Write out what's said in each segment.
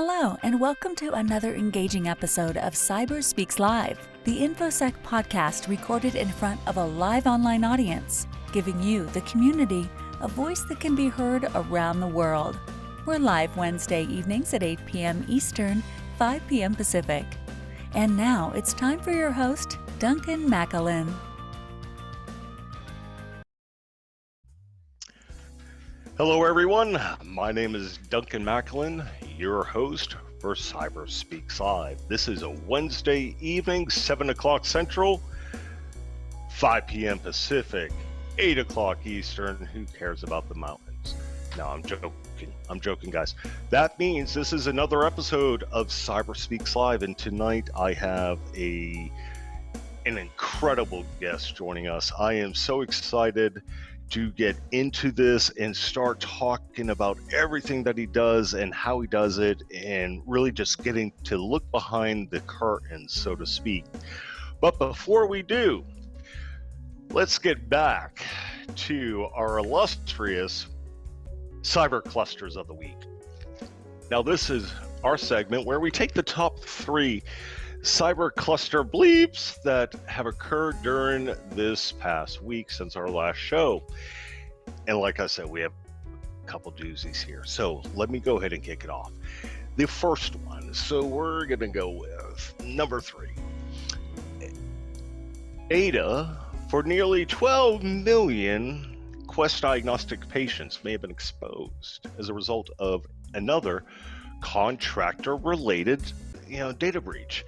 Hello, and welcome to another engaging episode of Cyber Speaks Live, the InfoSec podcast recorded in front of a live online audience, giving you, the community, a voice that can be heard around the world. We're live Wednesday evenings at 8 p.m. Eastern, 5 p.m. Pacific. And now it's time for your host, Duncan McAllen. Hello everyone, my name is Duncan McAllen, your host for Cyber Speaks Live. This is a Wednesday evening, 7 o'clock Central, 5 p.m. Pacific, 8 o'clock Eastern. Who cares about the mountains? No, I'm joking guys. That means this is another episode of Cyber Speaks Live, and tonight I have an incredible guest joining us. I am so excited to get into this and start talking about everything that he does and how he does it, and really just getting to look behind the curtain, so to speak. But before we do, let's get back to our illustrious cyber clusters of the week. Now, this is our segment where we take the top 3 cyber cluster bleeps that have occurred during this past week since our last show. And like I said, we have a couple doozies here. So let me go ahead and kick it off. The first one, so we're going to go with number 3. Data for nearly 12 million Quest diagnostic patients may have been exposed as a result of another contractor-related, data breach.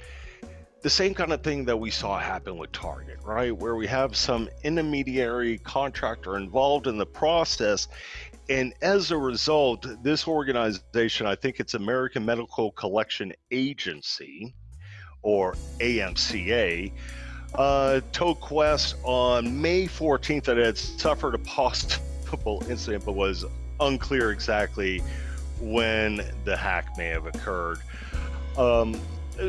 The same kind of thing that we saw happen with Target, right? Where we have some intermediary contractor involved in the process. And as a result, this organization, I think it's American Medical Collection Agency, or AMCA, told Quest on May 14th that it had suffered a possible incident, but was unclear exactly when the hack may have occurred.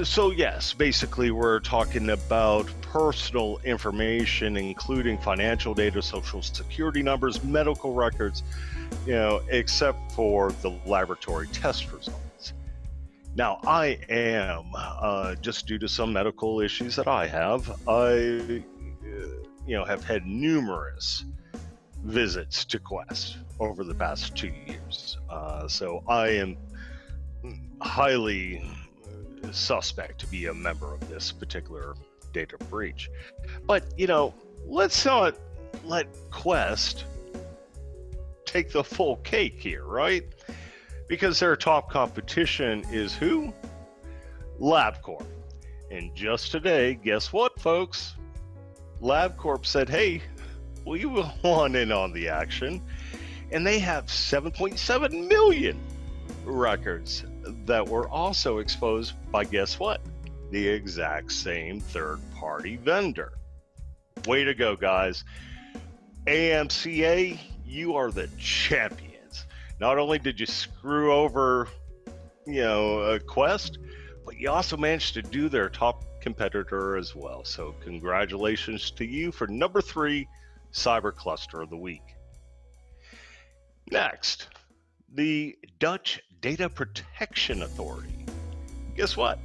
So yes, basically we're talking about personal information, including financial data, social security numbers, medical records, except for the laboratory test results. Now, I am, just due to some medical issues that I have had numerous visits to Quest over the past 2 years. So I am highly suspect to be a member of this particular data breach. But let's not let Quest take the full cake here, right? Because their top competition is who? LabCorp. And just today, guess what, folks? LabCorp said, hey, we want in on the action. And they have 7.7 million records that were also exposed by, guess what? The exact same third-party vendor. Way to go, guys. AMCA, you are the champions. Not only did you screw over, Quest, but you also managed to do their top competitor as well. So congratulations to you for number 3 cyber cluster of the week. Next, the Dutch Data Protection Authority. Guess what?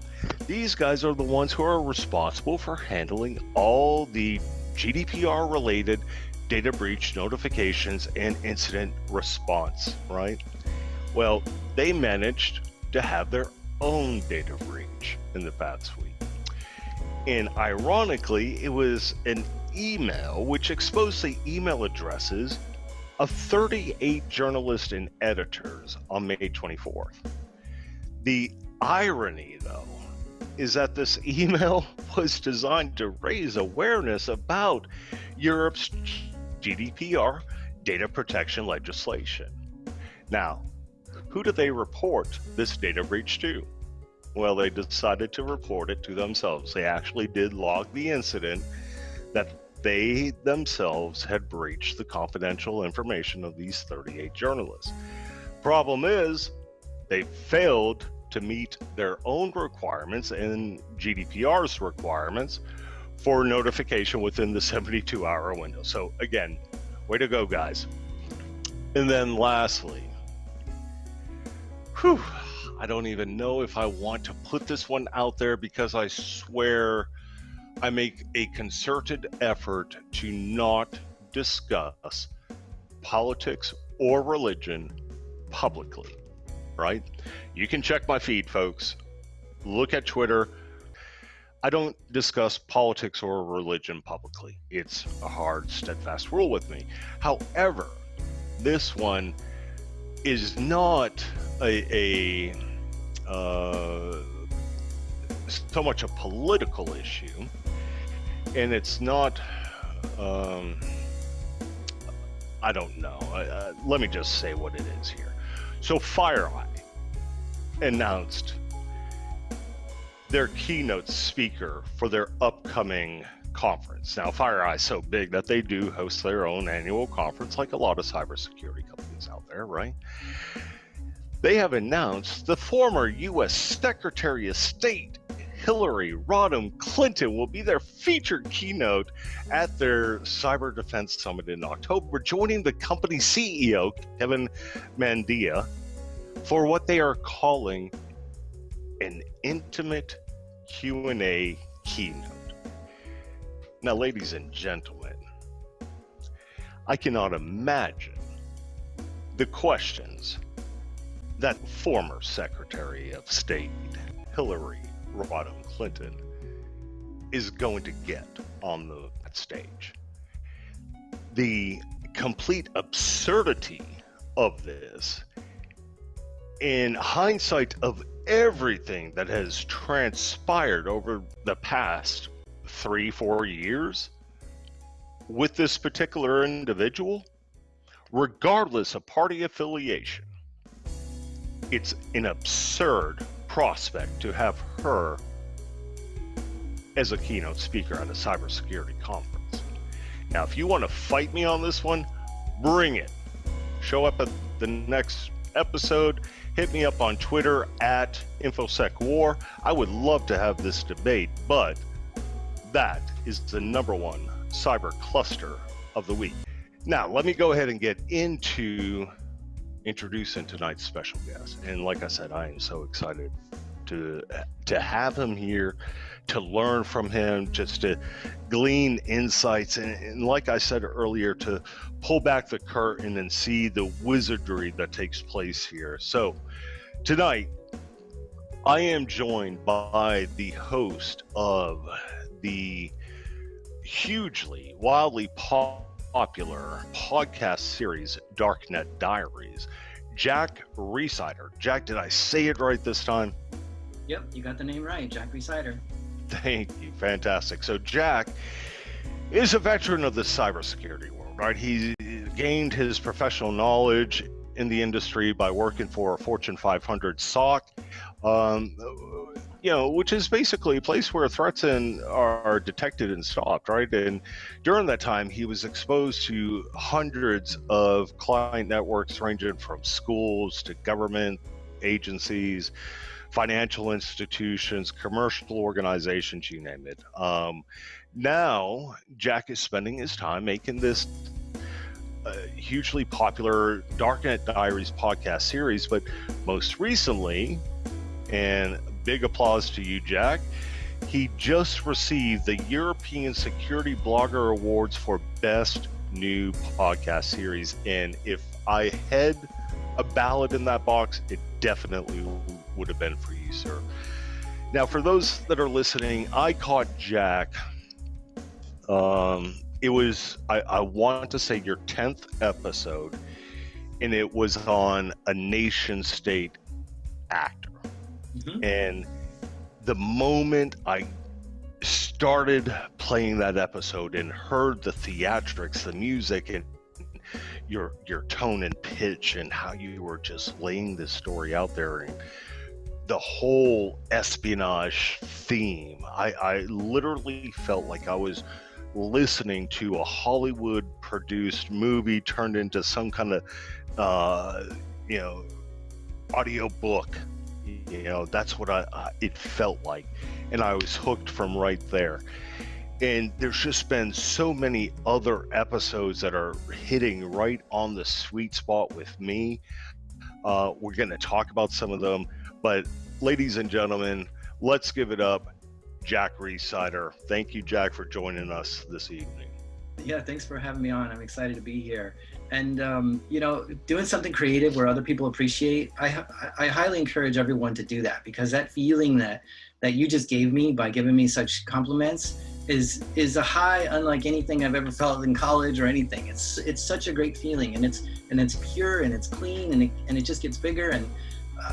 These guys are the ones who are responsible for handling all the GDPR-related data breach notifications and incident response, right? Well, they managed to have their own data breach in the past week. And ironically, it was an email which exposed the email addresses of 38 journalists and editors on May 24th. The irony, though, is that this email was designed to raise awareness about Europe's GDPR data protection legislation. Now, who do they report this data breach to? Well, they decided to report it to themselves. They actually did log the incident that they themselves had breached the confidential information of these 38 journalists. Problem is, they failed to meet their own requirements and GDPR's requirements for notification within the 72-hour window. So again, way to go, guys. And then lastly, I don't even know if I want to put this one out there because I swear I make a concerted effort to not discuss politics or religion publicly, right? You can check my feed, folks. Look at Twitter. I don't discuss politics or religion publicly. It's a hard, steadfast rule with me. However, this one is not so much a political issue, and it's not, I don't know. Let me just say what it is here. So FireEye announced their keynote speaker for their upcoming conference. Now, FireEye is so big that they do host their own annual conference, like a lot of cybersecurity companies out there, right? They have announced the former U.S. Secretary of State, Hillary Rodham Clinton, will be their featured keynote at their Cyber Defense Summit in October, joining the company's CEO, Kevin Mandia, for what they are calling an intimate Q&A keynote. Now, ladies and gentlemen, I cannot imagine the questions that former Secretary of State Hillary Rodham Clinton is going to get on that stage. The complete absurdity of this, in hindsight of everything that has transpired over the past 3-4 years with this particular individual, regardless of party affiliation, it's an absurd prospect to have her as a keynote speaker at a cybersecurity conference. Now, if you want to fight me on this one, bring it. Show up at the next episode. Hit me up on Twitter at InfoSecWar. I would love to have this debate, but that is the #1 cyber cluster of the week. Now, let me go ahead and get into introducing tonight's special guest. And like I said, I am so excited to have him here, to learn from him, just to glean insights, and like I said earlier, to pull back the curtain and see the wizardry that takes place here. So tonight, I am joined by the host of the hugely, wildly popular podcast series, Darknet Diaries, Jack Rhysider. Jack, did I say it right this time? Yep, you got the name right, Jack Rhysider. Thank you, fantastic. So Jack is a veteran of the cybersecurity world, right? He gained his professional knowledge in the industry by working for a Fortune 500 SOC, which is basically a place where threats are detected and stopped, right? And during that time, he was exposed to hundreds of client networks ranging from schools to government agencies, financial institutions, commercial organizations, you name it. Now, Jack is spending his time making this hugely popular Darknet Diaries podcast series, but most recently, and big applause to you, Jack, he just received the European Security Blogger Awards for Best New Podcast Series. And if I had a ballot in that box, it definitely would have been for you, sir. Now, for those that are listening, I caught Jack. It was, I want to say, your 10th episode, and it was on a nation state actor. Mm-hmm. And the moment I started playing that episode and heard the theatrics, the music, and your tone and pitch, and how you were just laying this story out there, and the whole espionage theme, I literally felt like I was listening to a Hollywood produced movie turned into some kind of audio book. That's what it felt like, and I was hooked from right there. And there's just been so many other episodes that are hitting right on the sweet spot with me. We're going to talk about some of them, But ladies and gentlemen, let's give it up, Jack Resider. Thank you, Jack, for joining us this evening. Yeah, thanks for having me on. I'm excited to be here. And, doing something creative where other people appreciate, I highly encourage everyone to do that, because that feeling that you just gave me by giving me such compliments is a high unlike anything I've ever felt in college or anything. It's such a great feeling, and it's pure and it's clean, and it just gets bigger. And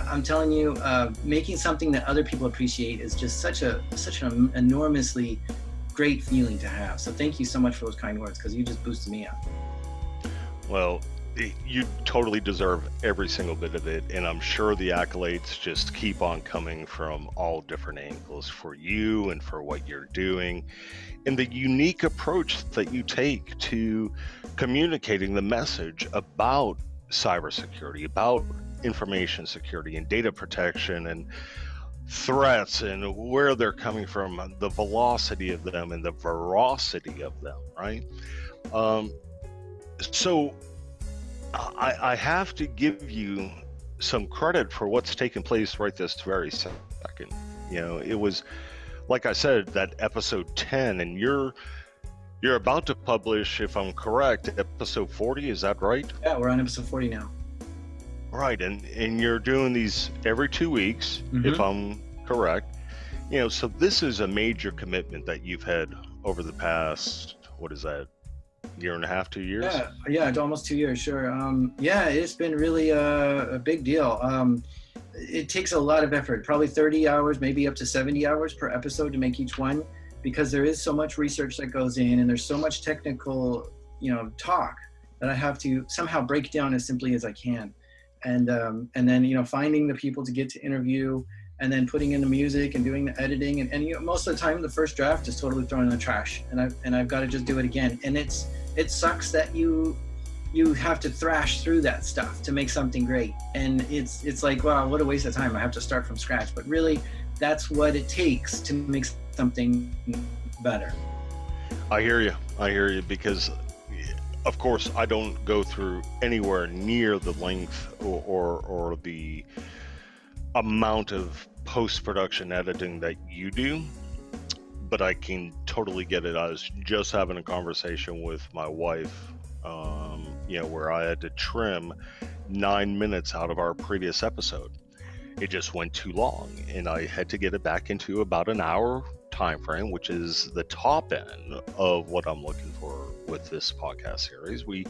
I'm telling you, making something that other people appreciate is just such an enormously great feeling to have. So thank you so much for those kind words, because you just boosted me up. Well, you totally deserve every single bit of it, and I'm sure the accolades just keep on coming from all different angles for you and for what you're doing, and the unique approach that you take to communicating the message about cybersecurity, about information security and data protection and threats and where they're coming from, the velocity of them and the veracity of them, right? So I have to give you some credit for what's taking place right this very second. It was, like I said, that episode 10, and you're about to publish, if I'm correct, episode 40, is that right? Yeah, we're on episode 40 now. Right, and you're doing these every 2 weeks, if I'm correct. So this is a major commitment that you've had over the past, what is that, year and a half, 2 years? Yeah, almost 2 years, sure. It's been really a big deal. It takes a lot of effort, probably 30 hours, maybe up to 70 hours per episode to make each one, because there is so much research that goes in, and there's so much technical, talk that I have to somehow break down as simply as I can. And then, finding the people to get to interview, and then putting in the music and doing the editing. And most of the time, the first draft is totally thrown in the trash, and I've got to just do it again. And it sucks that you have to thrash through that stuff to make something great. And it's like, wow, what a waste of time. I have to start from scratch. But really, that's what it takes to make something better. I hear you, because of course, I don't go through anywhere near the length or the amount of post-production editing that you do, but I can totally get it. I was just having a conversation with my wife, where I had to trim 9 minutes out of our previous episode. It just went too long, and I had to get it back into about an hour time frame, which is the top end of what I'm looking for with this podcast series. We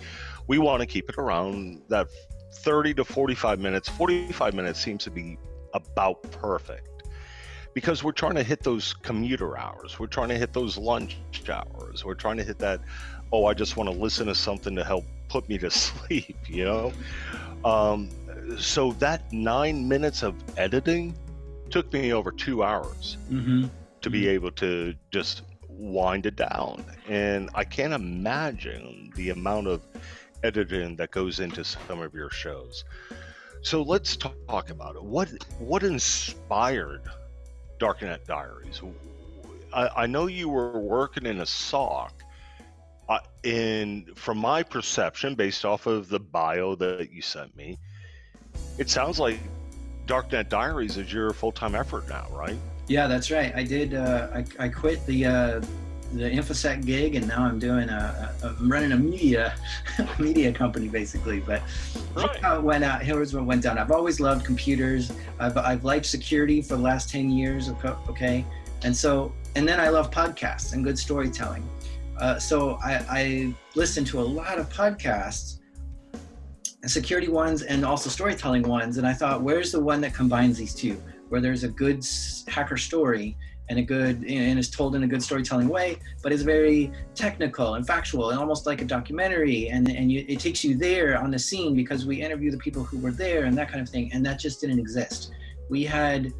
want to keep it around that 30 to 45 minutes. 45 minutes seems to be about perfect, because we're trying to hit those commuter hours. We're trying to hit those lunch hours. We're trying to hit that, I just want to listen to something to help put me to sleep, So that 9 minutes of editing took me over 2 hours to be able to just wind it down. And I can't imagine the amount of editing that goes into some of your shows. So let's talk about it. What inspired Darknet Diaries? I know you were working in a SOC, and from my perception, based off of the bio that you sent me, it sounds like Darknet Diaries is your full-time effort now, right? Yeah, that's right. I did. I quit the InfoSec gig, and now I'm doing I'm running a media company basically. But right. How it went out. Here's what went down. I've always loved computers. I've liked security for the last 10 years. Okay, and then I love podcasts and good storytelling. So I listened to a lot of podcasts, security ones and also storytelling ones, and I thought, where's the one that combines these two, where there's a good hacker story and is told in a good storytelling way, but is very technical and factual and almost like a documentary, and it takes you there on the scene because we interview the people who were there and that kind of thing, and that just didn't exist. We had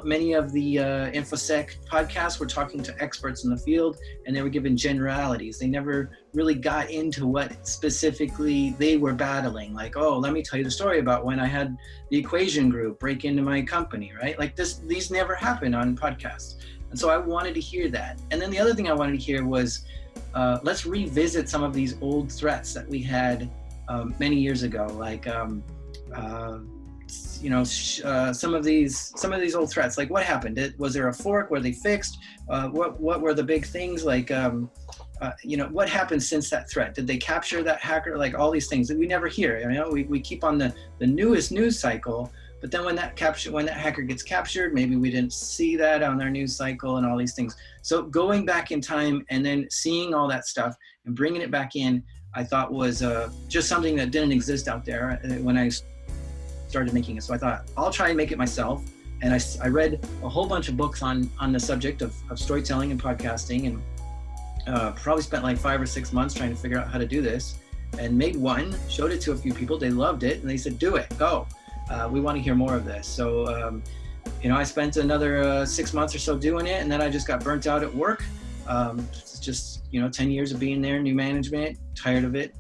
many of the InfoSec podcasts were talking to experts in the field, and they were given generalities. They never really got into what specifically they were battling. Like, oh, let me tell you the story about when I had the Equation Group break into my company, right? Like these never happen on podcasts. And so I wanted to hear that. And then the other thing I wanted to hear was, let's revisit some of these old threats that we had many years ago, like some of these old threats. Like, what happened? Was there a fork? Were they fixed? What were the big things? Like, what happened since that threat? Did they capture that hacker? Like, all these things that we never hear. We keep on the newest news cycle, but then when that hacker gets captured, maybe we didn't see that on our news cycle and all these things. So going back in time and then seeing all that stuff and bringing it back in, I thought was just something that didn't exist out there when I started making it. So I thought, I'll try and make it myself. And I read a whole bunch of books on the subject of storytelling and podcasting, and probably spent like 5 or 6 months trying to figure out how to do this, and made one, showed it to a few people. They loved it, and they said, do it, go. We want to hear more of this. So, I spent another 6 months or so doing it, and then I just got burnt out at work. It's just, 10 years of being there, new management, tired of it.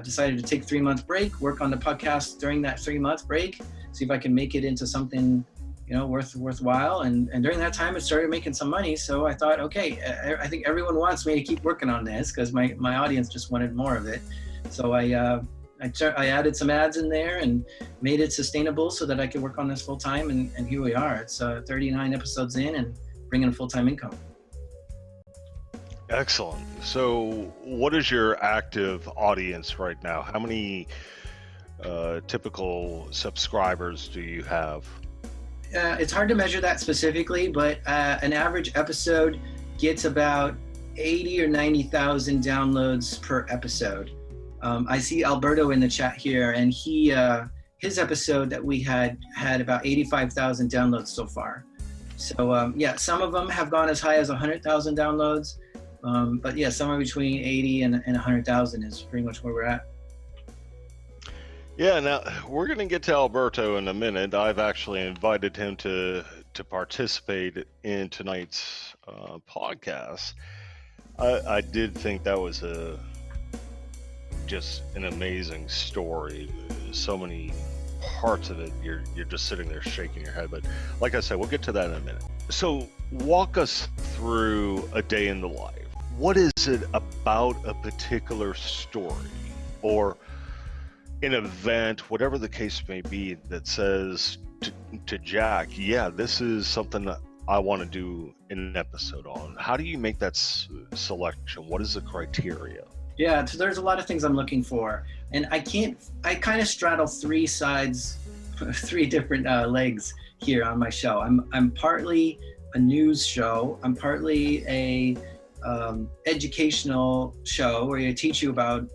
Decided to take a 3-month break, work on the podcast during that 3-month break, see if I can make it into something, worthwhile. And during that time, it started making some money. So I thought, okay, I think everyone wants me to keep working on this because my audience just wanted more of it. So I added some ads in there and made it sustainable so that I could work on this full time. And here we are. It's 39 episodes in and bringing a full-time income. Excellent. So what is your active audience right now? How many typical subscribers do you have? It's hard to measure that specifically, but an average episode gets about 80 or 90,000 downloads per episode. I see Alberto in the chat here, and his episode that we had about 85,000 downloads so far. So some of them have gone as high as 100,000 downloads. But yeah, somewhere between 80 and 100,000 is pretty much where we're at. Yeah, now we're going to get to Alberto in a minute. I've actually invited him to participate in tonight's podcast. I did think that was just an amazing story. So many parts of it, you're just sitting there shaking your head. But like I said, we'll get to that in a minute. So walk us through a day in the life. What is it about a particular story or an event, whatever the case may be, that says to Jack, yeah, this is something that I want to do an episode on? How do you make that selection? What is the criteria? Yeah, so there's a lot of things I'm looking for. And I kind of straddle three different legs here on my show. I'm partly a news show. I'm partly a educational show where I teach you about,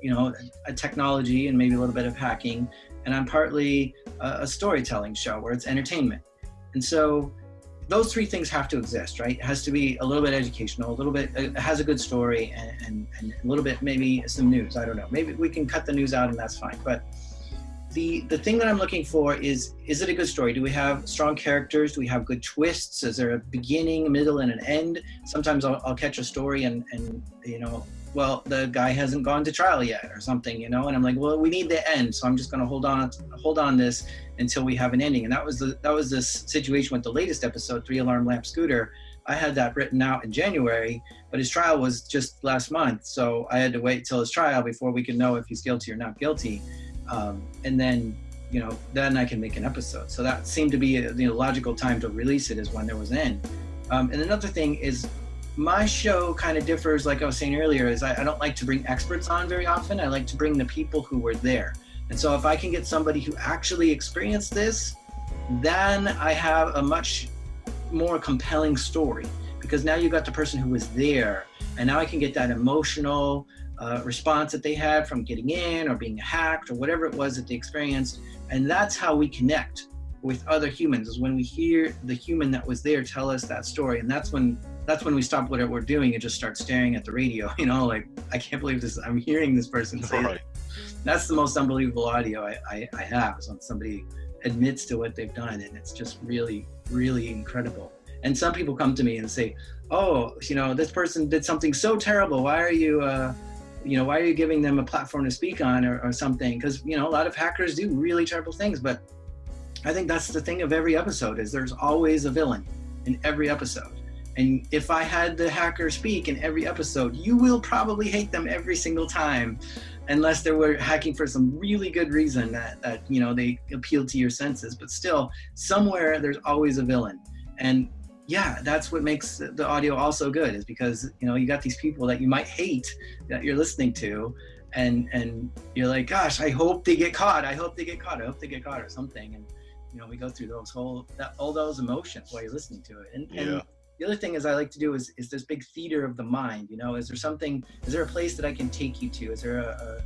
a technology and maybe a little bit of hacking. And I'm partly a storytelling show where it's entertainment. And so those three things have to exist, right? It has to be a little bit educational, a little bit, it has a good story, and a little bit maybe some news. I don't know. Maybe we can cut the news out and that's fine. But the thing that I'm looking for is it a good story? Do we have strong characters? Do we have good twists? Is there a beginning, a middle, and an end? Sometimes I'll catch a story and well, the guy hasn't gone to trial yet or something, and I'm like, well, we need the end. So I'm just going to hold on this until we have an ending. And that was this situation with the latest episode, 3-Alarm Lamp Scooter. I had that written out in January, but his trial was just last month. So I had to wait till his trial before we could know if he's guilty or not guilty. And then, then I can make an episode. So that seemed to be the logical time to release it, is when there was an end. And another thing is, my show kind of differs, like I was saying earlier, is I don't like to bring experts on very often. I like to bring the people who were there. And so if I can get somebody who actually experienced this, then I have a much more compelling story, because now you got the person who was there, and now I can get that emotional response that they had from getting in or being hacked or whatever it was that they experienced. And that's how we connect with other humans, is when we hear the human that was there tell us that story. And that's when we stop whatever we're doing and just start staring at the radio, like, I can't believe this, I'm hearing this person say that. That's the most unbelievable audio I have, is when somebody admits to what they've done, and it's just really, really incredible. And some people come to me and say, oh, this person did something so terrible. Why are you giving them a platform to speak on or something? Because, a lot of hackers do really terrible things. But I think that's the thing of every episode, is there's always a villain in every episode. And if I had the hacker speak in every episode, you will probably hate them every single time. unless they were hacking for some really good reason that you know, they appeal to your senses. But still, somewhere there's always a villain. And yeah, that's what makes the audio also good, is because, you know, you got these people that you might hate that you're listening to, and you're like, gosh, I hope they get caught. I hope they get caught. I hope they get caught, or something. And you know, we go through all those emotions while you're listening to it. And the other thing is I like to do is this big theater of the mind. You know, is there a place that I can take you to? Is there a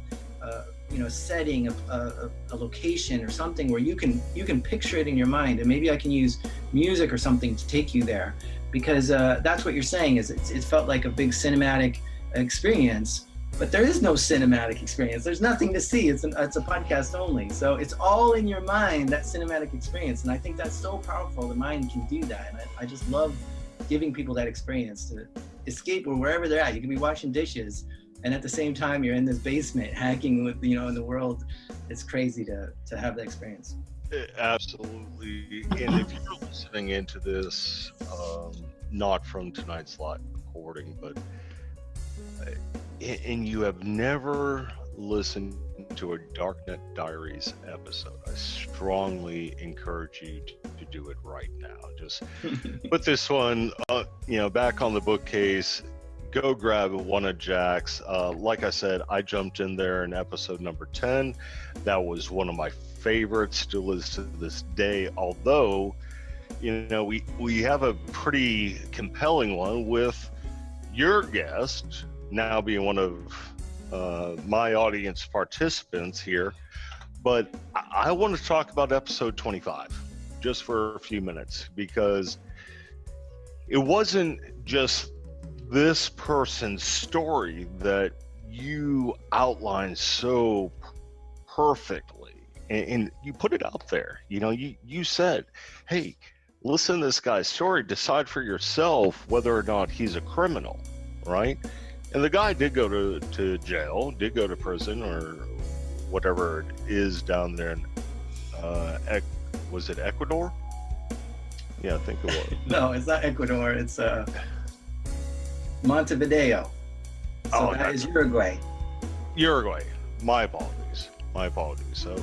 you know, setting, a location or something where you can picture it in your mind, and maybe I can use music or something to take you there, because that's what you're saying, is it felt like a big cinematic experience, but there is no cinematic experience. There's nothing to see. It's a podcast only, so it's all in your mind, that cinematic experience. And I think that's so powerful. The mind can do that, and I just love giving people that experience to escape or wherever they're at. You can be washing dishes, and at the same time you're in this basement hacking with, you know, in the world. It's crazy to have that experience. Absolutely. And if you're listening into this, not from tonight's live recording, but and you have never listened to a Darknet Diaries episode, I strongly encourage you to do it right now. Just put this one, you know, back on the bookcase. Go grab one of Jack's. Like I said, I jumped in there in episode number 10. That was one of my favorites, still is to this day. Although, you know, we have a pretty compelling one with your guest now being one of my audience participants here. But I want to talk about episode 25 just for a few minutes, because it wasn't just this person's story that you outlined so perfectly, and you put it out there. You know, you said, hey, listen to this guy's story, decide for yourself whether or not he's a criminal, right? And the guy did go to jail, did go to prison, or whatever it is down there in was it Ecuador? Yeah, I think it was. No, it's not Ecuador. It's Montevideo. So that is Uruguay. Uruguay. My apologies. So,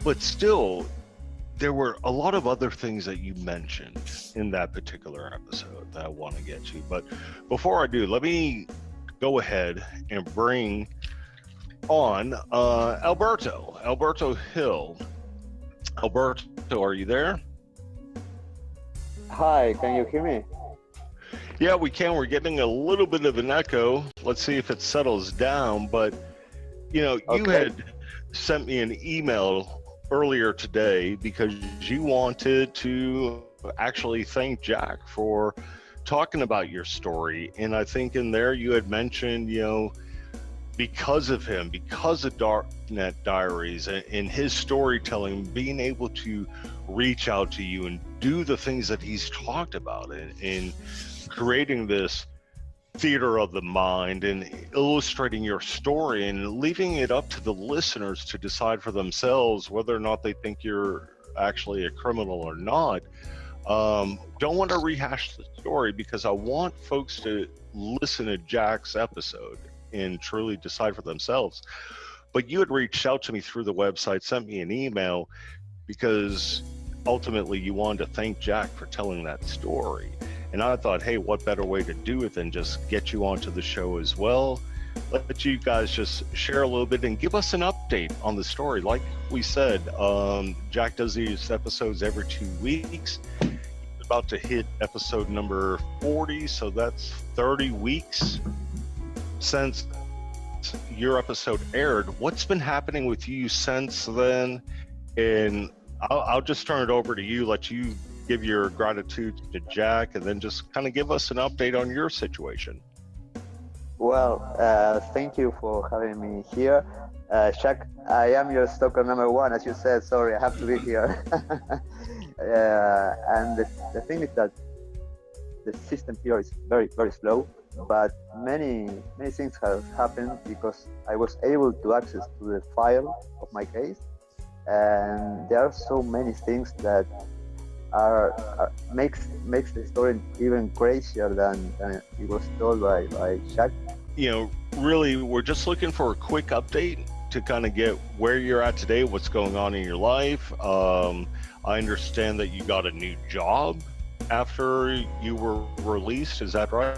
but still, there were a lot of other things that you mentioned in that particular episode that I want to get to. But before I do, let me go ahead and bring on Alberto Hill. Alberto, are you there? Hi, can you hear me? Yeah, we can. We're getting a little bit of an echo. Let's see if it settles down. But, you know, you had sent me an email earlier today because you wanted to actually thank Jack for talking about your story. And I think in there you had mentioned, you know, because of him, because of Darknet Diaries and his storytelling, being able to reach out to you and do the things that he's talked about in creating this theater of the mind and illustrating your story and leaving it up to the listeners to decide for themselves whether or not they think you're actually a criminal or not. Don't want to rehash the story because I want folks to listen to Jack's episode and truly decide for themselves. But you had reached out to me through the website, sent me an email, because ultimately you wanted to thank Jack for telling that story. And I thought, hey, what better way to do it than just get you onto the show as well, let you guys just share a little bit and give us an update on the story. Like we said, Jack does these episodes every 2 weeks. He's about to hit episode number 40, so that's 30 weeks since your episode aired. What's been happening with you since then? And I'll just turn it over to you, let you give your gratitude to Jack, and then just kind of give us an update on your situation. Well, thank you for having me here. Jack, I am your stalker number one, as you said. Sorry, I have to be here. And the thing is that the system here is very, very slow, but many things have happened because I was able to access to the file of my case, and there are so many things that makes the story even crazier than it was told by Jack. You know, really, we're just looking for a quick update to kind of get where you're at today, what's going on in your life. I understand that you got a new job after you were released. Is that right?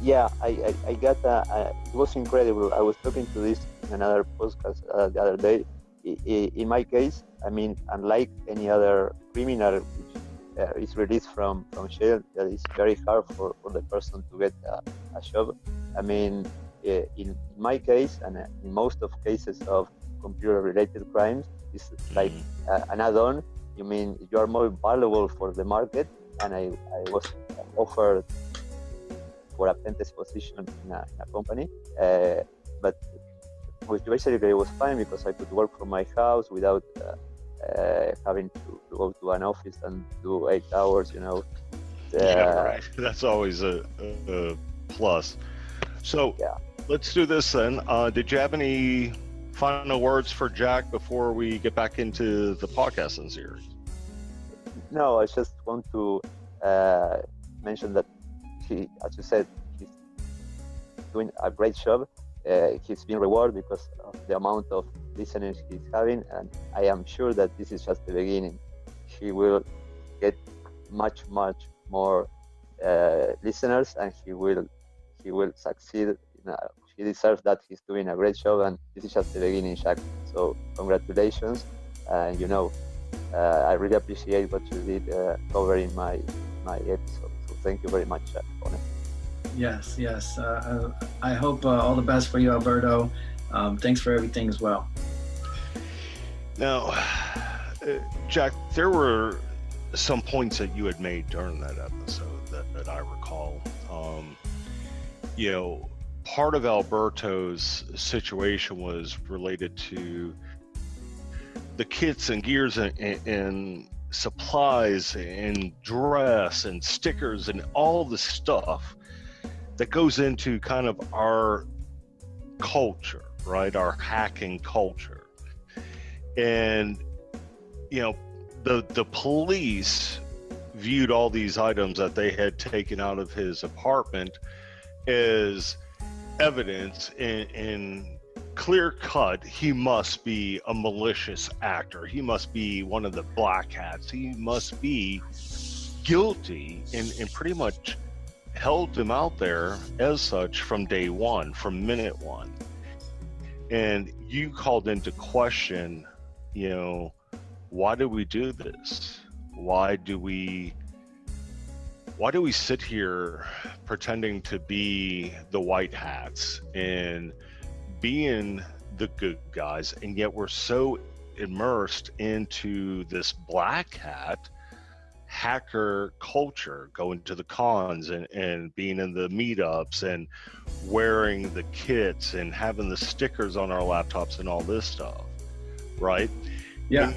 Yeah, I got it was incredible. I was talking to this in another podcast the other day. In my case, I mean, unlike any other criminal which is released from jail, that is very hard for the person to get a job. I mean, in my case, and in most of cases of computer-related crimes, it's like an add-on. You mean you are more valuable for the market, and I was offered for a pen test position in a company, but which basically it was fine because I could work from my house without having to go to an office and do 8 hours, you know. Yeah, right. That's always a plus. So yeah. Let's do this then. Did you have any final words for Jack before we get back into the podcasting series? No, I just want to mention that he, as you said, he's doing a great job. He's been rewarded because of the amount of listeners he's having, and I am sure that this is just the beginning. He will get much more listeners, and he will succeed. He deserves that. He's doing a great job, and this is just the beginning, Jack. So congratulations. You know, I really appreciate what you did covering my episode. So thank you very much, Jack, on it. Yes. I hope all the best for you, Alberto. Thanks for everything as well. Now, Jack, there were some points that you had made during that episode that I recall. You know, part of Alberto's situation was related to the kits and gears and supplies and dress and stickers and all the stuff that goes into kind of our culture, right? Our hacking culture. And, you know, the police viewed all these items that they had taken out of his apartment as evidence in clear cut. He must be a malicious actor. He must be one of the black hats. He must be guilty, and pretty much held him out there as such from day one, from minute one. And you called into question, you know, why do we do this? Why do we sit here pretending to be the white hats and being the good guys, and yet we're so immersed into this black hat hacker culture, going to the cons and being in the meetups and wearing the kits and having the stickers on our laptops and all this stuff, right? Yeah.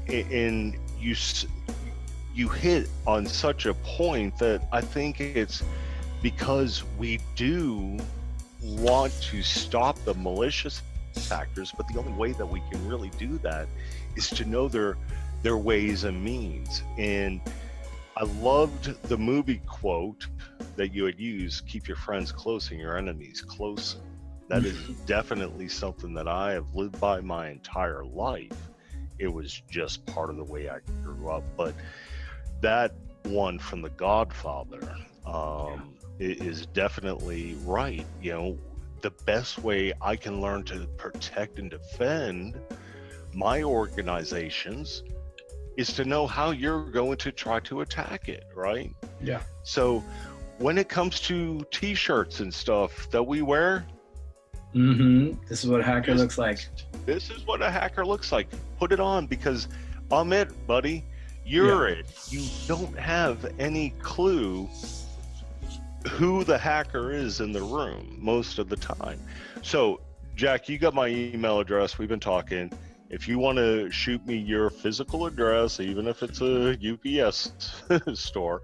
And you hit on such a point that I think it's because we do want to stop the malicious actors, but the only way that we can really do that is to know their ways and means. And I loved the movie quote that you had used, keep your friends close and your enemies closer. That is definitely something that I have lived by my entire life. It was just part of the way I grew up. But that one from The Godfather is definitely right. You know, the best way I can learn to protect and defend my organizations is to know how you're going to try to attack it, right? Yeah. So when it comes to t-shirts and stuff that we wear, this is what a hacker looks like. This is what a hacker looks like. Put it on, because I'm it, buddy. You're it. You don't have any clue who the hacker is in the room most of the time. So, Jack, you got my email address. We've been talking. If you want to shoot me your physical address, even if it's a UPS store,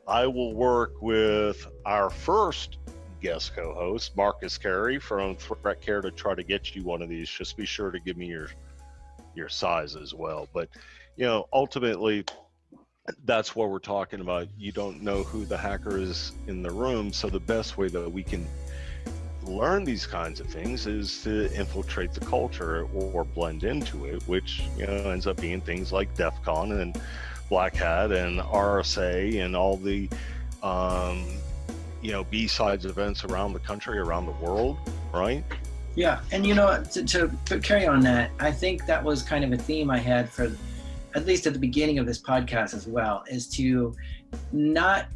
I will work with our first guest co-host, Marcus Carey from Threat Care, to try to get you one of these. Just be sure to give me your size as well. But, you know, ultimately, that's what we're talking about. You don't know who the hacker is in the room, so the best way that we can learn these kinds of things is to infiltrate the culture or blend into it, which, you know, ends up being things like DEF CON and Black Hat and RSA and all the you know, B-sides events around the country, around the world, right? Yeah, and you know, to carry on that, I think that was kind of a theme I had for, at least at the beginning of this podcast as well, is to not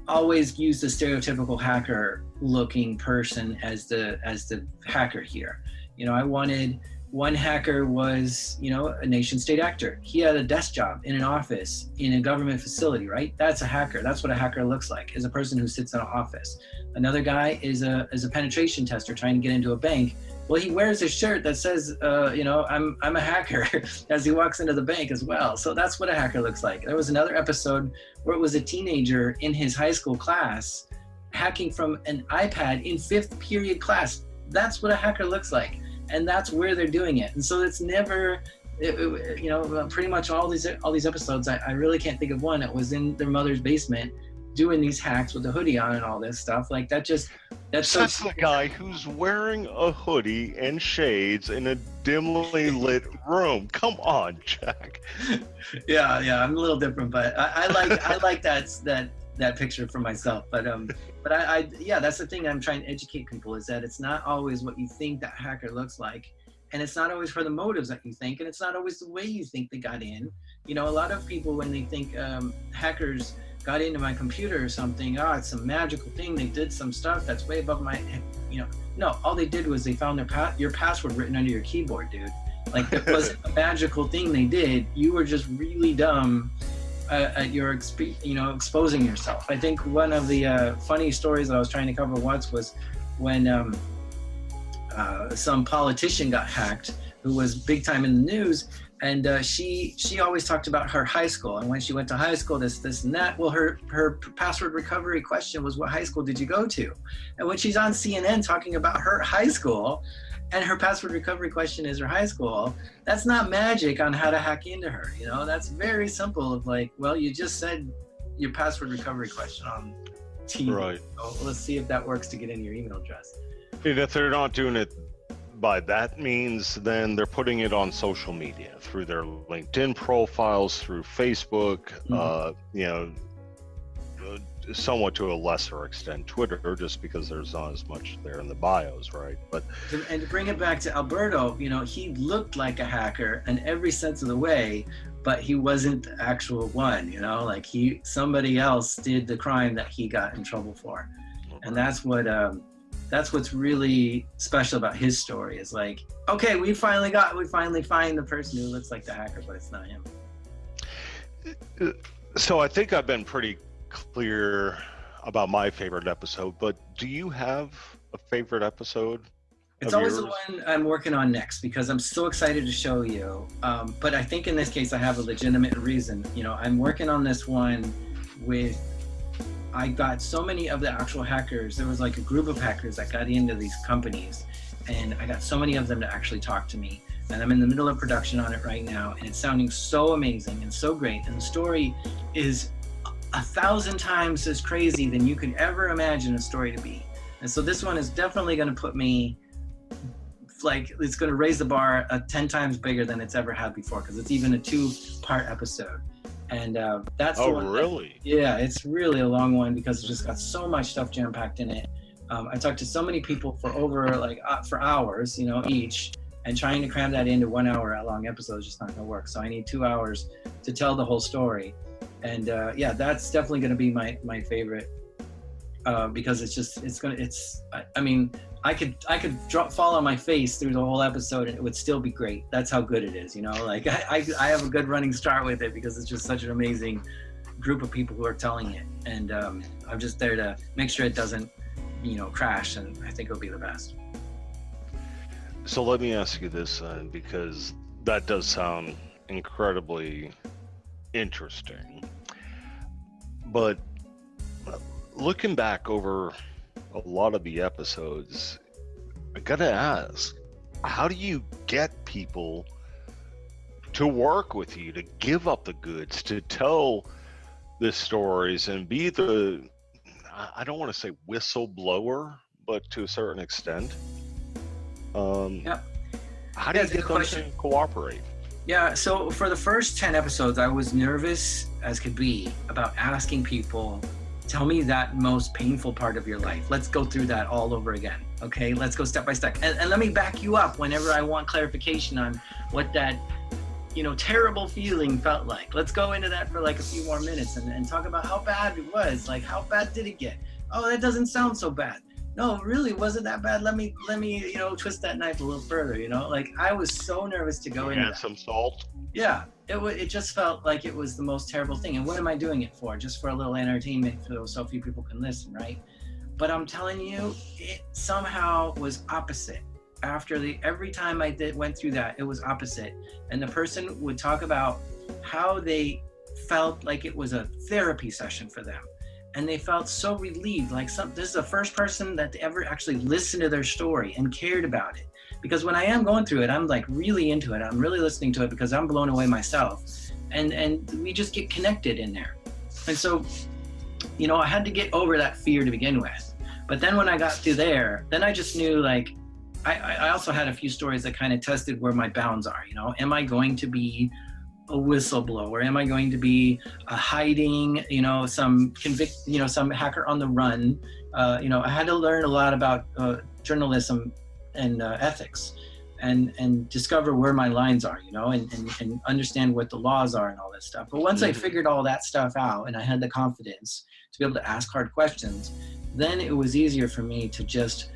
always use the stereotypical hacker looking person as the hacker here. You know, I wanted, one hacker was, you know, a nation state actor. He had a desk job in an office in a government facility, right? That's a hacker. That's what a hacker looks like, is a person who sits in an office. Another guy is a penetration tester trying to get into a bank. Well, he wears a shirt that says, you know, I'm a hacker as he walks into the bank as well. So that's what a hacker looks like. There was another episode where it was a teenager in his high school class hacking from an iPad in 5th period class. That's what a hacker looks like. And that's where they're doing it. And so it's never, you know, pretty much all these episodes, I really can't think of one that was in their mother's basement doing these hacks with the hoodie on and all this stuff. Like that's the guy who's wearing a hoodie and shades in a dimly lit room. Come on, Jack. Yeah, I'm a little different, but I like that picture for myself. But I yeah, that's the thing I'm trying to educate people, is that it's not always what you think that hacker looks like, and it's not always for the motives that you think, and it's not always the way you think they got in. You know, a lot of people, when they think hackers got into my computer or something, it's some magical thing, they did some stuff that's way above my, you know, no, all they did was they found your password written under your keyboard, dude. Like, it wasn't a magical thing they did. You were just really dumb at your, you know, exposing yourself. I think one of the funny stories that I was trying to cover once was when some politician got hacked who was big time in the news, and she always talked about her high school, and when she went to high school, this and that. Well, her password recovery question was, what high school did you go to? And when she's on CNN talking about her high school, and her password recovery question is her high school, that's not magic on how to hack into her. You know, that's very simple. Of like, well, you just said your password recovery question on TV. Right. So let's see if that works to get into your email address. And if they're not doing it by that means, then they're putting it on social media through their LinkedIn profiles, through Facebook, you know, somewhat to a lesser extent Twitter, just because there's not as much there in the bios, right? But and to bring it back to Alberto, you know, he looked like a hacker in every sense of the way, but he wasn't the actual one. You know, like somebody else did the crime that he got in trouble for. And that's what's really special about his story, is like, okay, we finally find the person who looks like the hacker, but it's not him. So I think I've been pretty clear about my favorite episode, but do you have a favorite episode? It's always the one I'm working on next, because I'm so excited to show you. But I think in this case, I have a legitimate reason. You know, I'm working on this one with, I got so many of the actual hackers. There was like a group of hackers that got into these companies, and I got so many of them to actually talk to me. And I'm in the middle of production on it right now, and it's sounding so amazing and so great. And the story is 1,000 times as crazy than you could ever imagine a story to be. And so this one is definitely going to put me, like, it's going to raise the bar 10 times bigger than it's ever had before, because it's even a 2-part episode. And that's the one. Really? Yeah, it's really a long one, because it's just got so much stuff jam-packed in it. I talked to so many people for over for hours, you know, each, and trying to cram that into 1 hour long episode is just not going to work. So I need 2 hours to tell the whole story. And yeah, that's definitely going to be my favorite, because I mean, I could fall on my face through the whole episode and it would still be great. That's how good it is, you know. Like I have a good running start with it, because it's just such an amazing group of people who are telling it, and I'm just there to make sure it doesn't, you know, crash, and I think it'll be the best. So let me ask you this, because that does sound incredibly interesting. But looking back over a lot of the episodes, I gotta ask, how do you get people to work with you, to give up the goods, to tell the stories and be the, I don't want to say whistleblower, but to a certain extent. Yep. How do you get them to cooperate? Yeah, so for the first 10 episodes, I was nervous as could be about asking people, tell me that most painful part of your life. Let's go through that all over again, okay? Let's go step by step. And let me back you up whenever I want clarification on what that, terrible feeling felt like. Let's go into that for like a few more minutes and talk about how bad it was. Like, how bad did it get? Oh, that doesn't sound so bad. No, really, wasn't that bad? Let me, twist that knife a little further, Like, I was so nervous to go in. Add some salt. Yeah, it just felt like it was the most terrible thing. And what am I doing it for? Just for a little entertainment so few people can listen, right? But I'm telling you, it somehow was opposite. Every time I went through that, it was opposite. And the person would talk about how they felt like it was a therapy session for them. And they felt so relieved, like this is the first person that ever actually listened to their story and cared about it. Because when I am going through it, I'm like really into it. I'm really listening to it because I'm blown away myself. And we just get connected in there. And so, I had to get over that fear to begin with. But then when I got through there, then I just knew, like, I also had a few stories that kind of tested where my bounds are, Am I going to be a whistleblower? Am I going to be hiding, some some hacker on the run? I had to learn a lot about journalism and ethics and discover where my lines are, and understand what the laws are and all that stuff. But once I figured all that stuff out and I had the confidence to be able to ask hard questions, then it was easier for me to just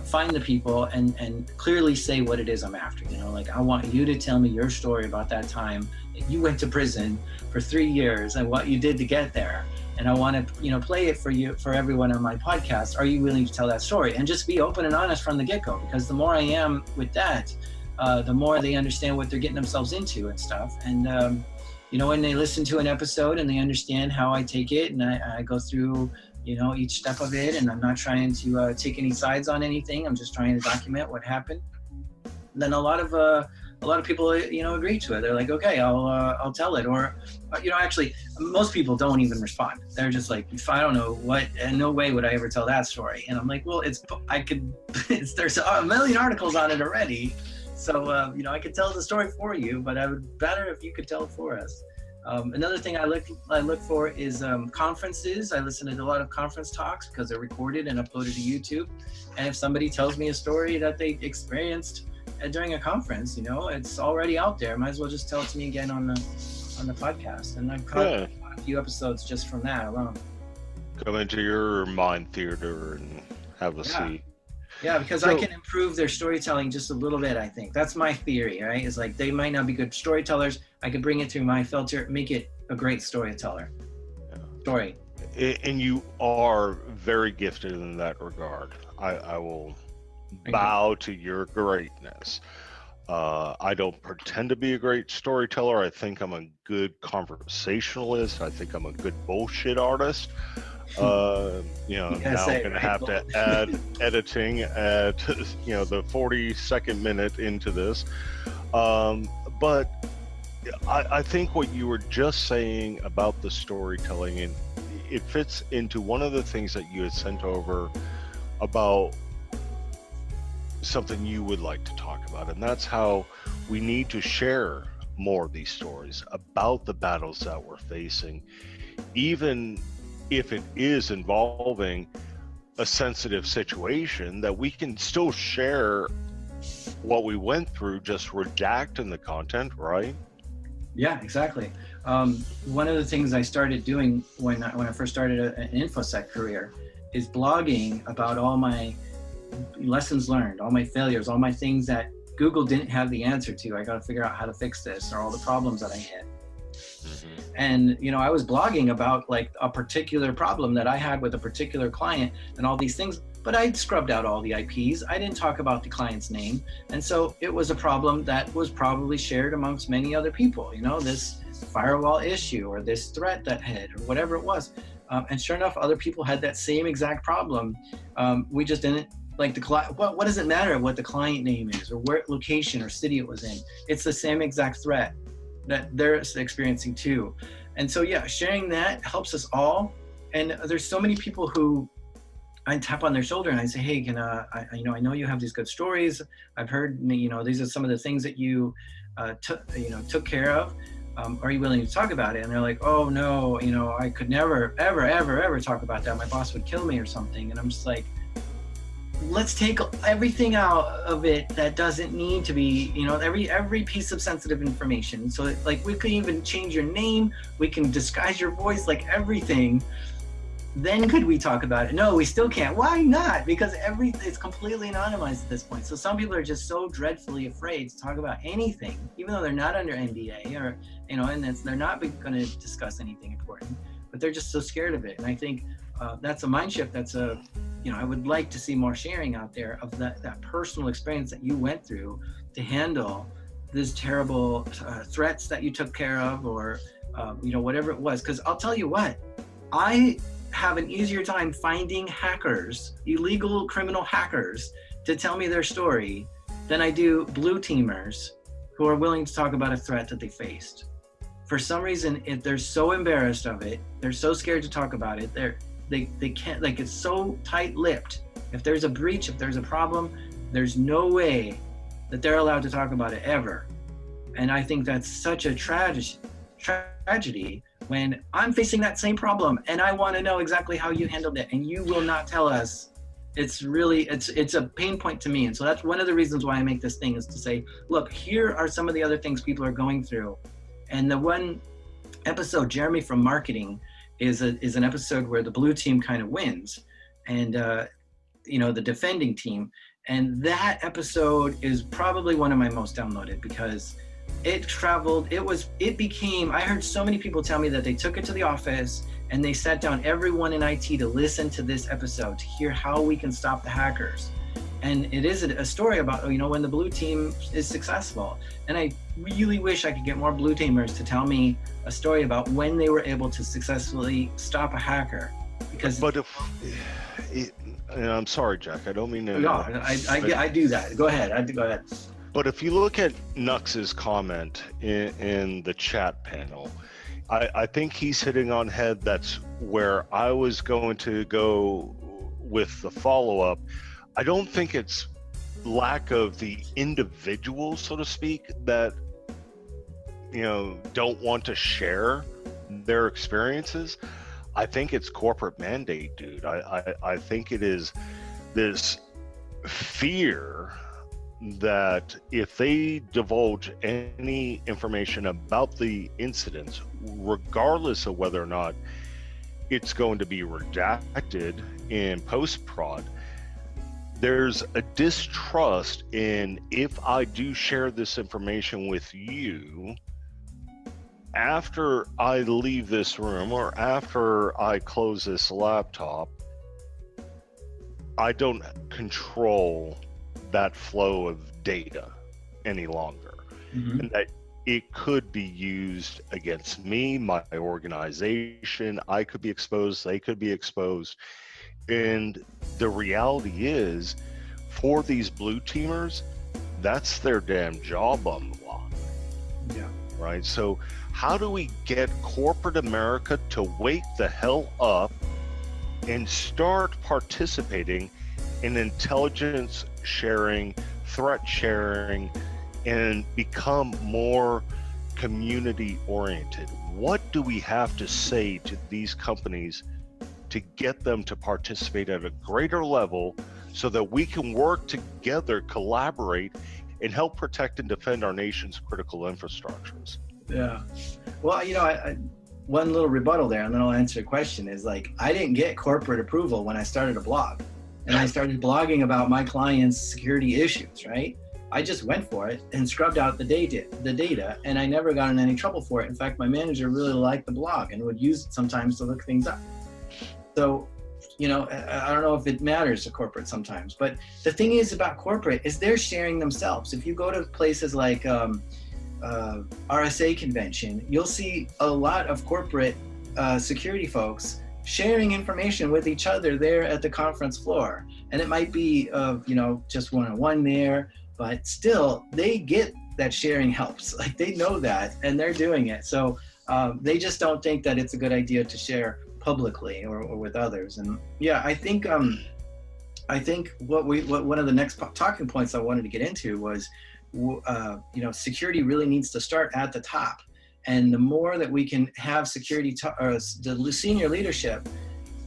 find the people and clearly say what it is I'm after. Like, I want you to tell me your story about that time that you went to prison for 3 years and what you did to get there. And I want to, play it for everyone on my podcast. Are you willing to tell that story? And just be open and honest from the get-go, because the more I am with that, the more they understand what they're getting themselves into and stuff. And, when they listen to an episode and they understand how I take it, and I go through each step of it, and I'm not trying to take any sides on anything. I'm just trying to document what happened. And then a lot of people, agree to it. They're like, okay, I'll tell it. Or, actually, most people don't even respond. They're just like, I don't know what, and no way would I ever tell that story. And I'm like, well, there's a million articles on it already. So, I could tell the story for you, but I would better if you could tell it for us. Another thing I look for is conferences. I listen to a lot of conference talks because they're recorded and uploaded to YouTube. And if somebody tells me a story that they experienced during a conference, it's already out there. Might as well just tell it to me again on the podcast. And I've caught a few episodes just from that alone. Come into your mind theater and have a seat. Yeah, because I can improve their storytelling just a little bit, I think. That's my theory, right? It's like they might not be good storytellers. I could bring it through my filter, make it a great storyteller. Story. And you are very gifted in that regard. I will bow to your greatness. I don't pretend to be a great storyteller. I think I'm a good conversationalist. I think I'm a good bullshit artist. Now I'm going to have to add editing at, the 42nd minute into this. But I think what you were just saying about the storytelling, and it fits into one of the things that you had sent over about something you would like to talk about. And that's how we need to share more of these stories about the battles that we're facing, even if it is involving a sensitive situation, that we can still share what we went through, just redacting the content, right? Yeah, exactly. One of the things I started doing when I first started an InfoSec career is blogging about all my lessons learned, all my failures, all my things that Google didn't have the answer to. I got to figure out how to fix this, or all the problems that I hit. And, I was blogging about like a particular problem that I had with a particular client and all these things, but I scrubbed out all the IPs. I didn't talk about the client's name. And so it was a problem that was probably shared amongst many other people, this firewall issue or this threat that hit or whatever it was. And sure enough, other people had that same exact problem. We just didn't like the client. What does it matter what the client name is or where location or city it was in? It's the same exact threat that they're experiencing too. And so, yeah, sharing that helps us all. And there's so many people who I tap on their shoulder and I say, hey, I know you have these good stories. I've heard, these are some of the things that you took care of. Are you willing to talk about it? And they're like, oh no, I could never, ever, ever, ever talk about that. My boss would kill me or something. And I'm just like, let's take everything out of it that doesn't need to be, every piece of sensitive information. So like, we could even change your name. We can disguise your voice, like everything. Then could we talk about it? No, we still can't. Why not? Because it's completely anonymized at this point. So some people are just so dreadfully afraid to talk about anything, even though they're not under NDA or, and they're not going to discuss anything important, but they're just so scared of it. And I think that's a mind shift. I would like to see more sharing out there of that personal experience that you went through to handle these terrible threats that you took care of, or, whatever it was. Because I'll tell you what, I have an easier time finding hackers, illegal criminal hackers, to tell me their story than I do blue teamers who are willing to talk about a threat that they faced. For some reason, if they're so embarrassed of it, they're so scared to talk about it, they can't, like, it's so tight-lipped. If there's a breach, if there's a problem, there's no way that they're allowed to talk about it ever. And I think that's such a tragedy when I'm facing that same problem and I want to know exactly how you handled it and you will not tell us. It's a pain point to me. And so that's one of the reasons why I make this thing, is to say, look, here are some of the other things people are going through. And the one episode, Jeremy from Marketing, is an episode where the blue team kind of wins, and the defending team. And that episode is probably one of my most downloaded, because it traveled, I heard so many people tell me that they took it to the office and they sat down, everyone in IT, to listen to this episode, to hear how we can stop the hackers. And it is a story about, when the blue team is successful. And I really wish I could get more blue teamers to tell me a story about when they were able to successfully stop a hacker. Because and I'm sorry, Jack, I don't mean to. No, I do that. Go ahead. Go ahead. But if you look at Nux's comment in the chat panel, I think he's hitting on head. That's where I was going to go with the follow-up. I don't think it's lack of the individual, so to speak, that don't want to share their experiences. I think it's corporate mandate, dude. I think it is this fear that if they divulge any information about the incidents, regardless of whether or not it's going to be redacted in post-prod, there's a distrust in, if I do share this information with you, after I leave this room or after I close this laptop, I don't control that flow of data any longer. Mm-hmm. And that it could be used against me, my organization. I could be exposed, they could be exposed. And the reality is, for these blue teamers, that's their damn job on the line. Yeah. Right? So how do we get corporate America to wake the hell up and start participating in intelligence sharing, threat sharing, and become more community oriented? What do we have to say to these companies to get them to participate at a greater level so that we can work together, collaborate, and help protect and defend our nation's critical infrastructures? Yeah. Well, I one little rebuttal there, and then I'll answer your question, is like, I didn't get corporate approval when I started a blog. And I started blogging about my clients' security issues, right? I just went for it and scrubbed out the data, and I never got in any trouble for it. In fact, my manager really liked the blog and would use it sometimes to look things up. So, I don't know if it matters to corporate sometimes, but the thing is about corporate is they're sharing themselves. If you go to places like RSA convention, you'll see a lot of corporate security folks sharing information with each other there at the conference floor. And it might be, just one-on-one there, but still they get that sharing helps. Like, they know that and they're doing it. So they just don't think that it's a good idea to share publicly or with others. And yeah, I think I think what one of the next talking points I wanted to get into was, security really needs to start at the top. And the more that we can have security, the senior leadership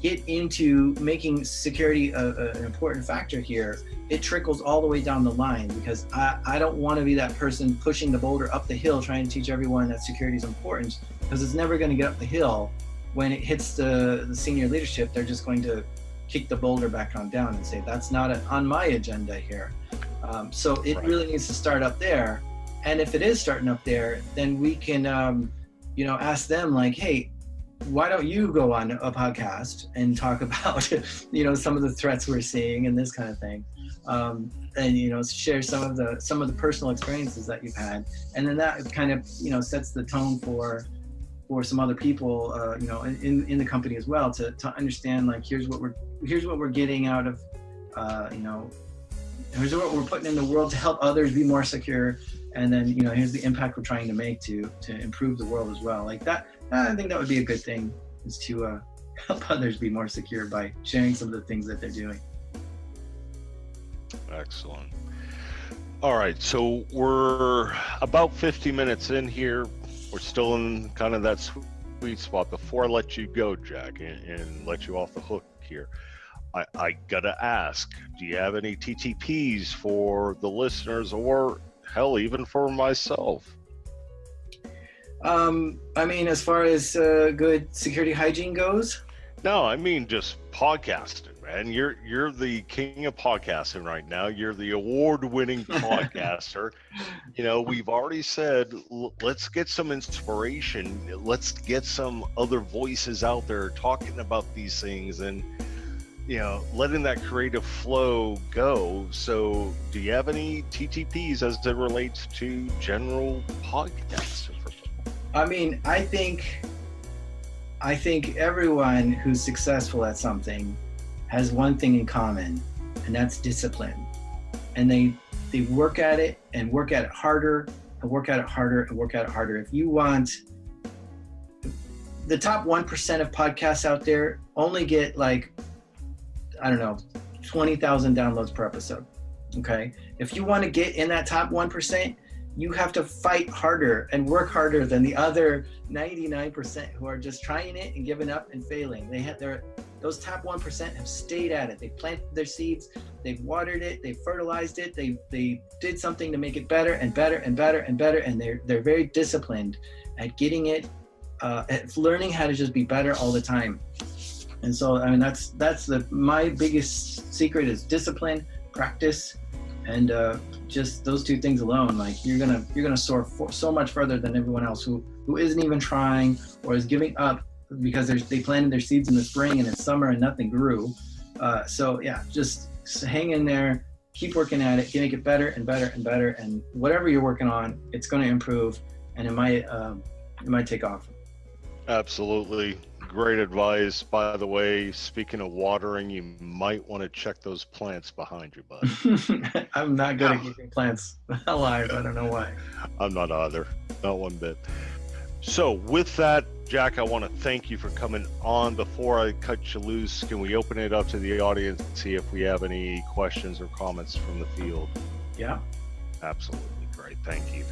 get into making security an important factor here, it trickles all the way down the line, because I don't want to be that person pushing the boulder up the hill trying to teach everyone that security is important, because it's never going to get up the hill. When it hits the senior leadership, they're just going to kick the boulder back on down and say, that's not on my agenda here. So it really needs to start up there. And if it is starting up there, then we can, ask them like, hey, why don't you go on a podcast and talk about, some of the threats we're seeing and this kind of thing. And, share some of the personal experiences that you've had. And then that kind of, sets the tone for some other people, in the company as well, to understand, like, here's what we're getting out of, here's what we're putting in the world to help others be more secure. And then, here's the impact we're trying to make to improve the world as well. Like that, I think that would be a good thing, is to help others be more secure by sharing some of the things that they're doing. Excellent. All right, so we're about 50 minutes in here. We're still in kind of that sweet spot. Before I let you go, Jack, and let you off the hook here, I gotta ask, do you have any TTPs for the listeners, or hell, even for myself? As far as good security hygiene goes? No, I mean just podcasting, man. You're the king of podcasting right now. You're the award-winning podcaster. We've already said, let's get some inspiration. Let's get some other voices out there talking about these things, and letting that creative flow go. So do you have any TTPs as it relates to general podcasting? I think everyone who's successful at something has one thing in common, and that's discipline. And they work at it and work at it harder and work at it harder and work at it harder. If you want, the top 1% of podcasts out there only get 20,000 downloads per episode. Okay. If you want to get in that top 1%, you have to fight harder and work harder than the other 99% who are just trying it and giving up and failing. Those top 1% have stayed at it. They planted their seeds, they've watered it, they fertilized it, they did something to make it better and better and better and better, and they're very disciplined at getting it, at learning how to just be better all the time. And so, that's my biggest secret is discipline, practice, and just those two things alone. Like you're gonna soar so much further than everyone else who isn't even trying or is giving up because they planted their seeds in the spring and it's summer and nothing grew. So yeah, just hang in there, keep working at it, make it better and better and better, and whatever you're working on, it's going to improve, and it might take off. Absolutely. Great advice. By the way, speaking of watering, you might want to check those plants behind you, bud. I'm not good at keeping plants alive. I don't know why. I'm not either. Not one bit. So with that, Jack, I want to thank you for coming on. Before I cut you loose, can we open it up to the audience and see if we have any questions or comments from the field? Yeah. Absolutely. Great. Thank you.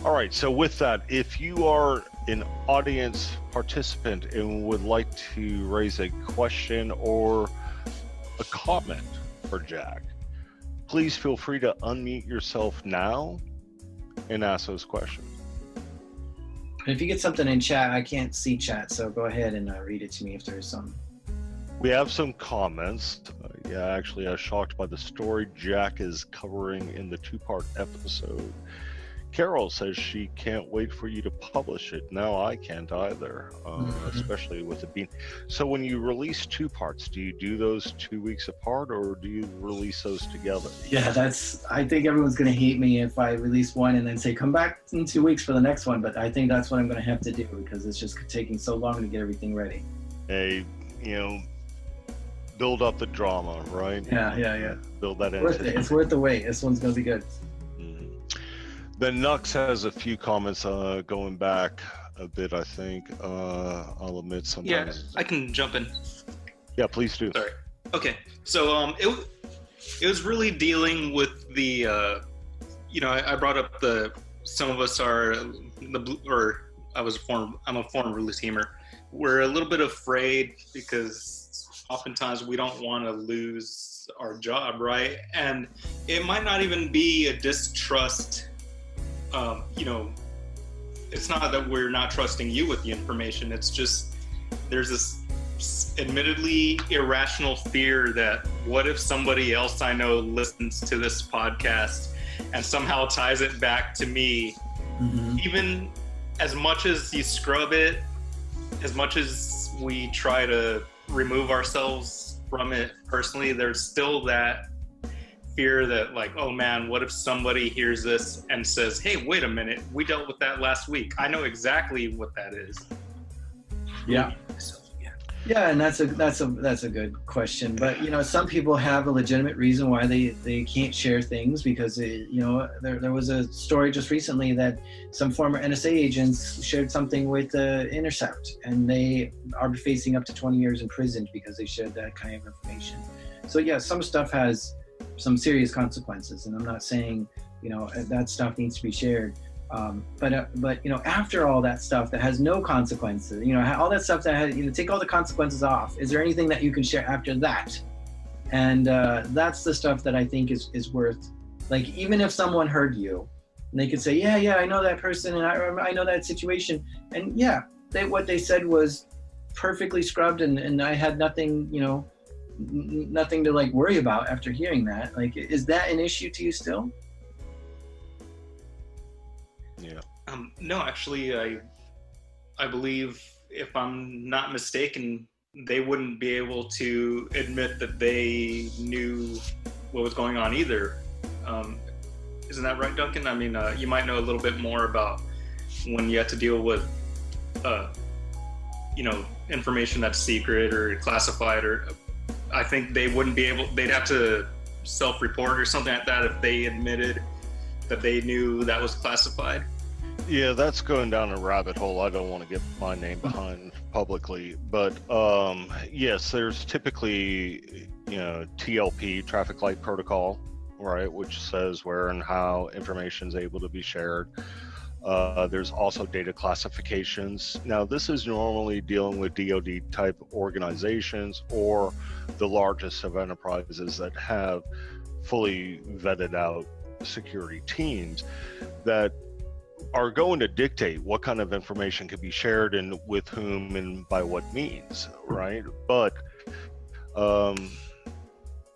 All right. So with that, if you are an audience participant and would like to raise a question or a comment for Jack, please feel free to unmute yourself now and ask those questions. If you get something in chat, I can't see chat, so go ahead and read it to me if there's some. We have some comments. Actually, I was shocked by the story Jack is covering in the 2-part episode. Carol says she can't wait for you to publish it. No, I can't either, especially with it being... So when you release 2 parts, do you do those 2 weeks apart, or do you release those together? Yeah, I think everyone's going to hate me if I release one and then say, come back in 2 weeks for the next one. But I think that's what I'm going to have to do, because it's just taking so long to get everything ready. Hey, build up the drama, right? Yeah. Build that in. It's worth the wait. This one's going to be good. Then Nux has a few comments going back a bit, I think. I'll admit sometimes. Yeah, I can jump in. Yeah, please do. Sorry. Okay, so It was really dealing with the, I brought up some of us are I'm a former blue teamer. We're a little bit afraid because oftentimes we don't want to lose our job, right? And it might not even be a distrust. It's not that we're not trusting you with the information. It's just there's this admittedly irrational fear that what if somebody else I know listens to this podcast and somehow ties it back to me. Mm-hmm. Even as much as you scrub it, as much as we try to remove ourselves from it personally, there's still that fear that like, oh man, what if somebody hears this and says, hey, wait a minute, we dealt with that last week. I know exactly what that is. Yeah. Yeah, and that's a good question. But some people have a legitimate reason why they can't share things because there was a story just recently that some former NSA agents shared something with Intercept, and they are facing up to 20 years in prison because they shared that kind of information. So yeah, some stuff has some serious consequences, and I'm not saying that stuff needs to be shared. But after all that stuff that has no consequences, all that stuff that has, take all the consequences off. Is there anything that you can share after that? And that's the stuff that I think is worth, like, even if someone heard you, and they could say, yeah, I know that person, and I know that situation, and yeah, what they said was perfectly scrubbed, and I had nothing, nothing to like worry about after hearing that. Like, is that an issue to you still? Yeah. No, actually, I believe, if I'm not mistaken, they wouldn't be able to admit that they knew what was going on either. Isn't that right, Duncan? I mean, you might know a little bit more about when you have to deal with, information that's secret or classified, or I think they wouldn't be able, they'd have to self-report or something like that if they admitted that they knew that was classified. Yeah, that's going down a rabbit hole. I don't want to get my name behind publicly, but yes, there's typically, TLP, traffic light protocol, right, which says where and how information is able to be shared. There's also data classifications. Now, this is normally dealing with DoD type organizations or the largest of enterprises that have fully vetted out security teams that are going to dictate what kind of information can be shared and with whom and by what means, right? But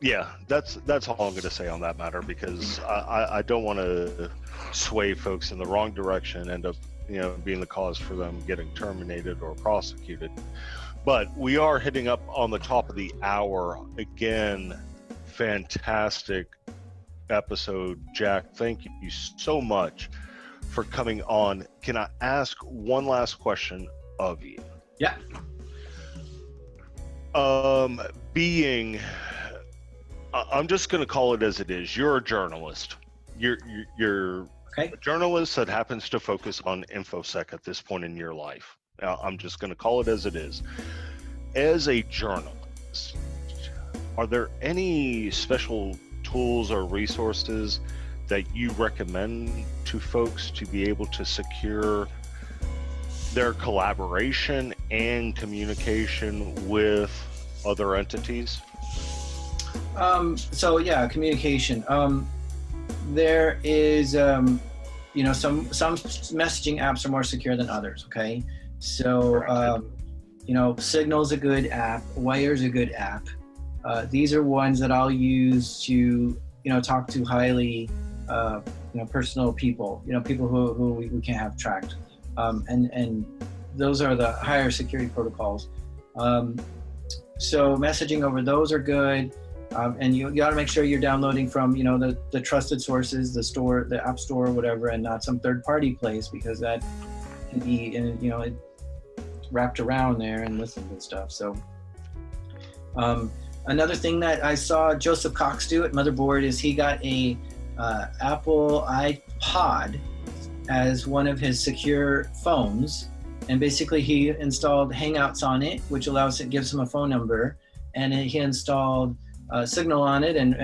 yeah, that's all I'm going to say on that matter, because I don't want to sway folks in the wrong direction, end up being the cause for them getting terminated or prosecuted. But we are hitting up on the top of the hour again. Fantastic episode, Jack. Thank you so much for coming on. Can I ask one last question of you? Yeah. I'm just going to call it as it is. You're a journalist. You're okay. A journalist that happens to focus on InfoSec at this point in your life. Now, I'm just going to call it as it is. As a journalist, are there any special tools or resources that you recommend to folks to be able to secure their collaboration and communication with other entities? So yeah, communication. There is, some messaging apps are more secure than others. Okay, so Signal's a good app. Wire's a good app. These are ones that I'll use to talk to highly personal people. People who we can't have tracked, and those are the higher security protocols. So messaging over those are good. And you got to make sure you're downloading from, the trusted sources, the store, the app store, or whatever, and not some third-party place, because that can be, it wrapped around there and listened to stuff. So another thing that I saw Joseph Cox do at Motherboard is he got a Apple iPod as one of his secure phones, and basically he installed Hangouts on it, which gives him a phone number, and he installed signal on it and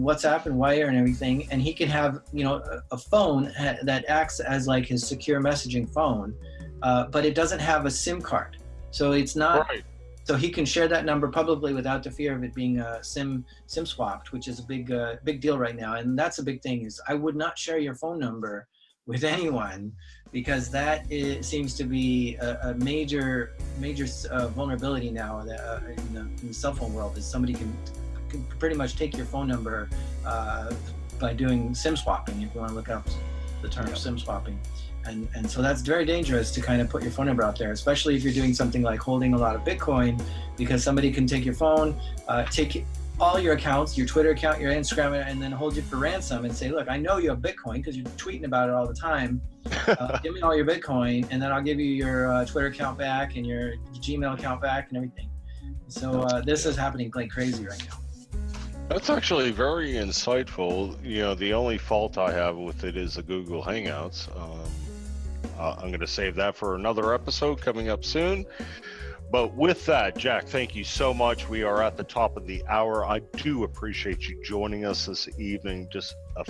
WhatsApp and wire and everything. And he can have, a phone that acts as like his secure messaging phone, but it doesn't have a SIM card. So it's not, Right. so he can share that number publicly without the fear of it being SIM swapped, which is a big deal right now. And that's a big thing, is I would not share your phone number with anyone, because seems to be a major vulnerability now in the cell phone world, is somebody can pretty much take your phone number by doing SIM swapping, if you want to look up the term SIM swapping. And so that's very dangerous to kind of put your phone number out there, especially if you're doing something like holding a lot of Bitcoin, because somebody can take your phone, take all your accounts, your Twitter account, your Instagram, and then hold you for ransom and say, look, I know you have Bitcoin because you're tweeting about it all the time. Give me all your Bitcoin, and then I'll give you your Twitter account back and your Gmail account back and everything. So this is happening like crazy right now. That's actually very insightful. The only fault I have with it is the Google Hangouts. I'm going to save that for another episode coming up soon. But with that, Jack, thank you so much. We are at the top of the hour. I do appreciate you joining us this evening. Just a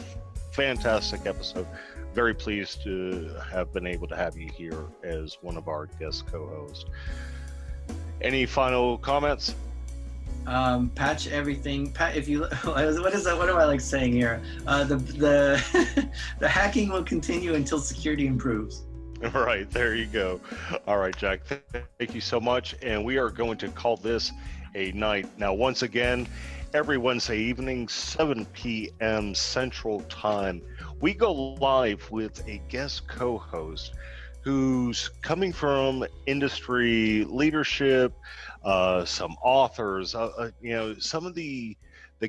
fantastic episode. Very pleased to have been able to have you here as one of our guest co-hosts. Any final comments? Patch everything. If you, what is that? What am I like saying here? The hacking will continue until security improves. Right, there you go. All right, Jack, thank you so much. And we are going to call this a night. Now, once again, every Wednesday evening, 7 p.m. Central Time, we go live with a guest co-host who's coming from industry leadership, some authors, some of the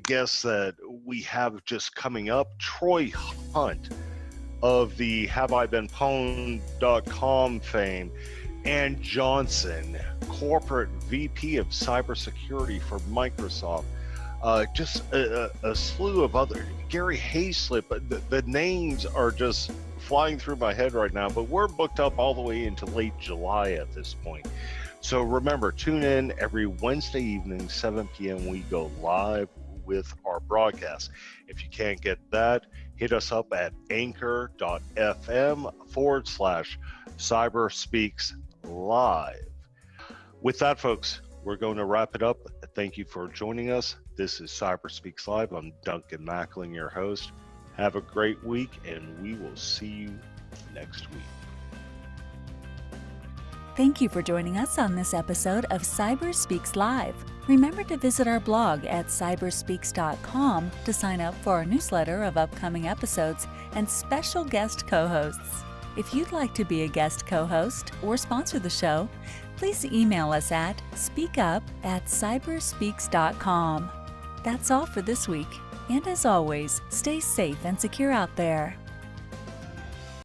guests that we have just coming up. Troy Hunt of the HaveIBeenPwned.com fame, Ann Johnson, corporate VP of cybersecurity for Microsoft, just a slew of other, Gary Hayslip. The names are just flying through my head right now, but we're booked up all the way into late July at this point. So remember, tune in every Wednesday evening, 7 p.m. We go live with our broadcast. If you can't get that, hit us up at anchor.fm/cyberspeakslive. With that, folks, we're going to wrap it up. Thank you for joining us. This is Cyber Speaks Live. I'm Duncan Mackling, your host. Have a great week, and we will see you next week. Thank you for joining us on this episode of Cyber Speaks Live. Remember to visit our blog at cyberspeaks.com to sign up for our newsletter of upcoming episodes and special guest co-hosts. If you'd like to be a guest co-host or sponsor the show, please email us at speakup@cyberspeaks.com. That's all for this week. And as always, stay safe and secure out there.